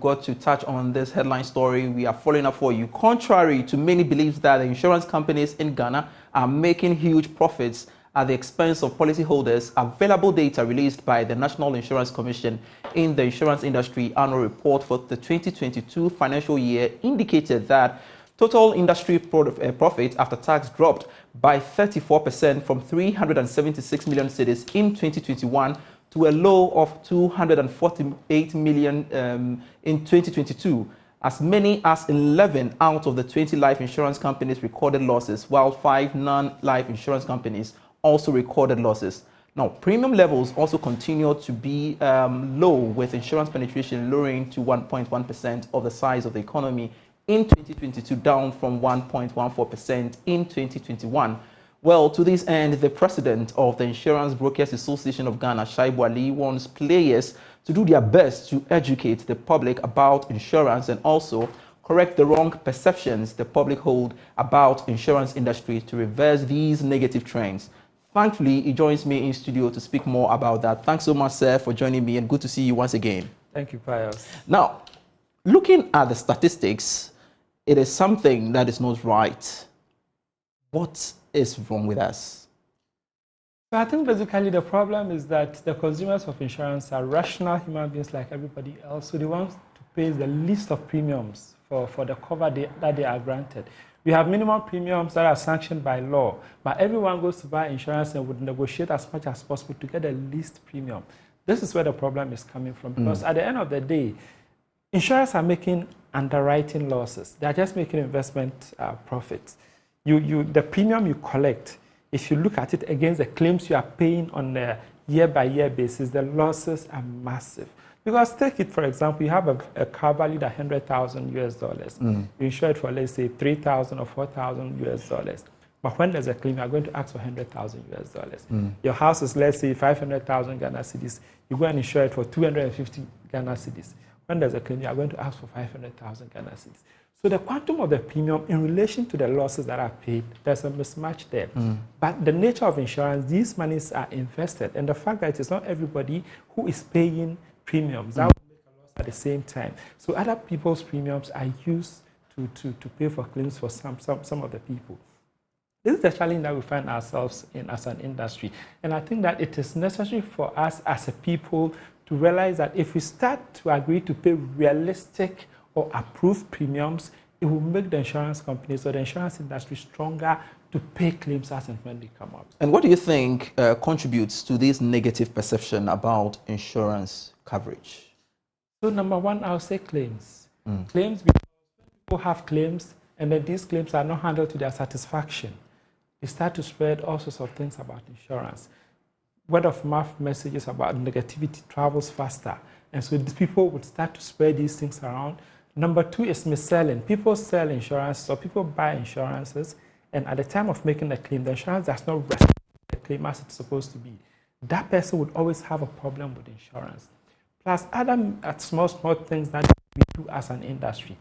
got to touch on this headline story we are following up for you. Contrary to many beliefs that the insurance companies in Ghana are making huge profits at the expense of policyholders, available data released by the National Insurance Commission in the Insurance Industry Annual Report for the 2022 financial year indicated that total industry profit after tax dropped by 34% from 376 million cedis in 2021 to a low of 248 million in 2022. As many as 11 out of the 20 life insurance companies recorded losses, while 5 non-life insurance companies also recorded losses. Now, premium levels also continue to be low, with insurance penetration lowering to 1.1% of the size of the economy in 2022, down from 1.14% in 2021. Well, to this end, the president of the Insurance Brokers Association of Ghana, Shaibu Ali, wants players to do their best to educate the public about insurance and also correct the wrong perceptions the public hold about insurance industry to reverse these negative trends. Thankfully, he joins me in studio to speak more about that. Thanks so much, sir, for joining me, and good to see you once again. Thank you, Pius. Now, looking at the statistics, it is something that is not right. What is wrong with us? So I think basically the problem is that the consumers of insurance are rational human beings like everybody else, so they want to pay the least of premiums for the cover that they are granted. We have minimum premiums that are sanctioned by law, but everyone goes to buy insurance and would negotiate as much as possible to get the least premium. This is where the problem is coming from, because at the end of the day, insurers are making underwriting losses. They are just making investment profits. The premium you collect, if you look at it against the claims you are paying on a year-by-year basis, the losses are massive. Because take it, for example, you have a car valued at $100,000 US. You insure it for, let's say, $3,000 or $4,000 US. But when there's a claim, you're going to ask for $100,000 US. Your house is, let's say, 500,000 Ghana cedis. You go and insure it for 250 Ghana cedis. When there's a claim, you're going to ask for 500,000 Ghana cedis. So the quantum of the premium in relation to the losses that are paid, there's a mismatch there. But the nature of insurance, these monies are invested. And the fact that it is not everybody who is paying premiums, that will make a loss at the same time. So other people's premiums are used to pay for claims for some of the people. This is the challenge that we find ourselves in as an industry. And I think that it is necessary for us as a people to realize that if we start to agree to pay realistic or approved premiums, it will make the insurance companies or the insurance industry stronger to pay claims as and when they come up. And what do you think contributes to this negative perception about insurance coverage? So number one, I'll say claims. Claims, because people have claims and then these claims are not handled to their satisfaction. They start to spread all sorts of things about insurance. Word of mouth messages about negativity travels faster. And so these people would start to spread these things around. Number two is mis-selling. People sell insurance, or people buy insurances, and at the time of making a claim, the insurance does not respect the claim as it's supposed to be. That person would always have a problem with insurance. Plus other small things that we do as an industry.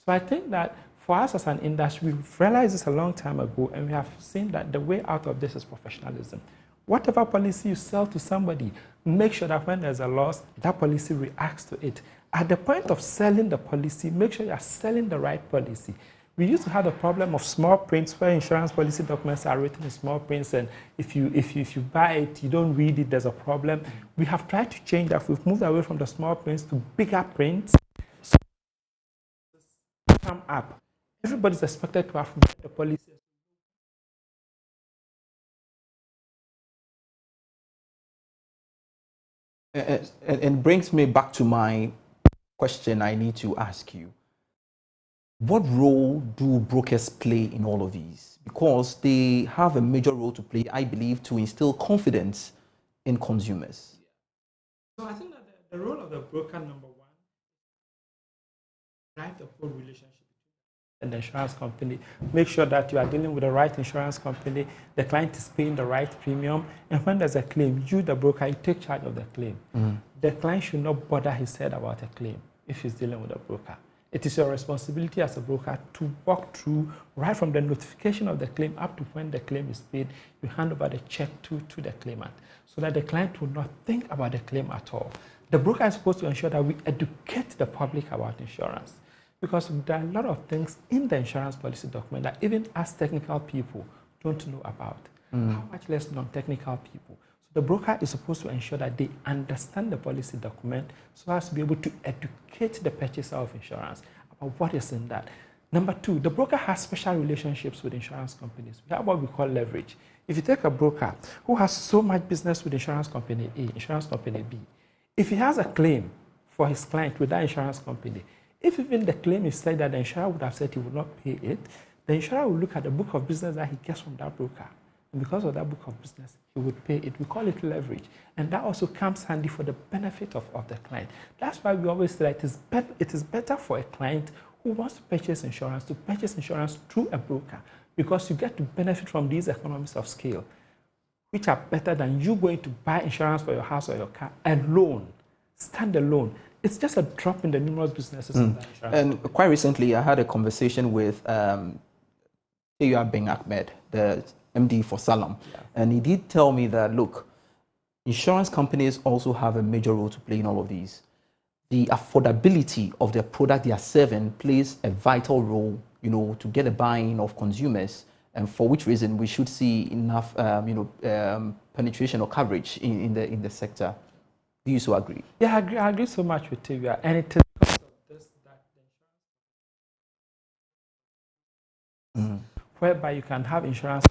So I think that for us as an industry, we've realized this a long time ago, and we have seen that the way out of this is professionalism. Whatever policy you sell to somebody, make sure that when there's a loss, that policy reacts to it. At the point of selling the policy, make sure you're selling the right policy. We used to have the problem of small prints where insurance policy documents are written in small prints, and if you buy it, you don't read it, there's a problem. We have tried to change that. We've moved away from the small prints to bigger prints. So come up. Everybody's expected to have read the policy. And brings me back to my question I need to ask you. What role do brokers play in all of these? Because they have a major role to play, I believe, to instill confidence in consumers. So I think that the role of the broker, number one, drive the whole relationship and the insurance company. Make sure that you are dealing with the right insurance company, the client is paying the right premium, and when there's a claim, you, the broker, you take charge of the claim. The client should not bother his head about a claim if he's dealing with a broker. It is your responsibility as a broker to walk through right from the notification of the claim up to when the claim is paid. You hand over the check to the claimant so that the client will not think about the claim at all. The broker is supposed to ensure that we educate the public about insurance, because there are a lot of things in the insurance policy document that even us technical people don't know about. How much less non-technical people. So the broker is supposed to ensure that they understand the policy document so as to be able to educate the purchaser of insurance about what is in that. Number two, the broker has special relationships with insurance companies. We have what we call leverage. If you take a broker who has so much business with insurance company A, insurance company B, if he has a claim for his client with that insurance company, if even the claim is said that the insurer would have said he would not pay it, the insurer will look at the book of business that he gets from that broker. And because of that book of business, he would pay it. We call it leverage. And that also comes handy for the benefit of the client. That's why we always say that it is better for a client who wants to purchase insurance through a broker, because you get to benefit from these economies of scale, which are better than you going to buy insurance for your house or your car alone, stand alone. It's just a drop in the numerous businesses. And quite recently, I had a conversation with Tayua bin Ahmed, the MD for Salam. Yeah. And he did tell me that, look, insurance companies also have a major role to play in all of these. The affordability of the product they are serving plays a vital role, to get a buy-in of consumers, and for which reason we should see enough, penetration or coverage in the sector. Do you so agree? Yeah, I agree so much with Tayua, and it is because of this that the insurance, whereby you can have insurance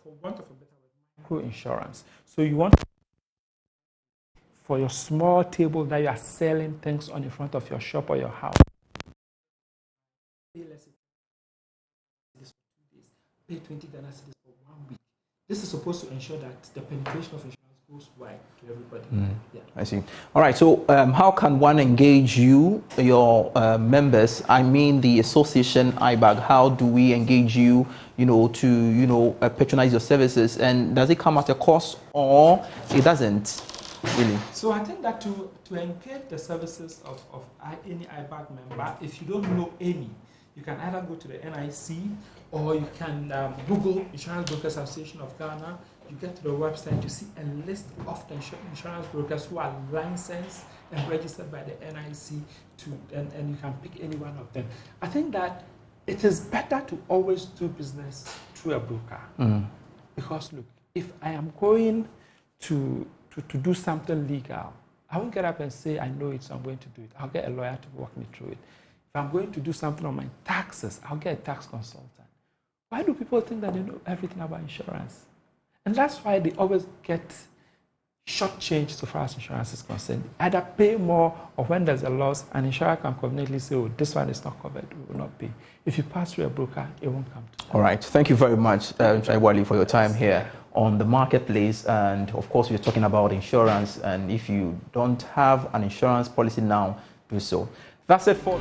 for want of a better word, micro insurance. So you want for your small table that you are selling things on in front of your shop or your house. Pay less this for 2 days. Pay 20 Ghana cedis for 1 week. This is supposed to ensure that the penetration of insurance goes wide to everybody. Yeah. I see. All right. So, how can one engage you, your members? I mean, the association IBAG. How do we engage you? To patronize your services, and does it come at a cost or it doesn't? Really? So I think that to engage the services of any IBAG member, if you don't know any, you can either go to the NIC or you can Google Insurance Brokers Association of Ghana. You get to the website, you see a list of the insurance brokers who are licensed and registered by the NIC, and you can pick any one of them. I think that it is better to always do business through a broker. Because look, if I am going to do something legal, I won't get up and say, I know it, so I'm going to do it. I'll get a lawyer to walk me through it. If I'm going to do something on my taxes, I'll get a tax consultant. Why do people think that they know everything about insurance? And that's why they always get shortchanged so far as insurance is concerned. Either pay more, or when there's a loss, an insurer can conveniently say, oh, this one is not covered, we will not pay. If you pass through a broker, it won't come to that. All right. Thank you very much, Wali, for your time here on the marketplace. And of course, we're talking about insurance. And if you don't have an insurance policy now, do so. That's it for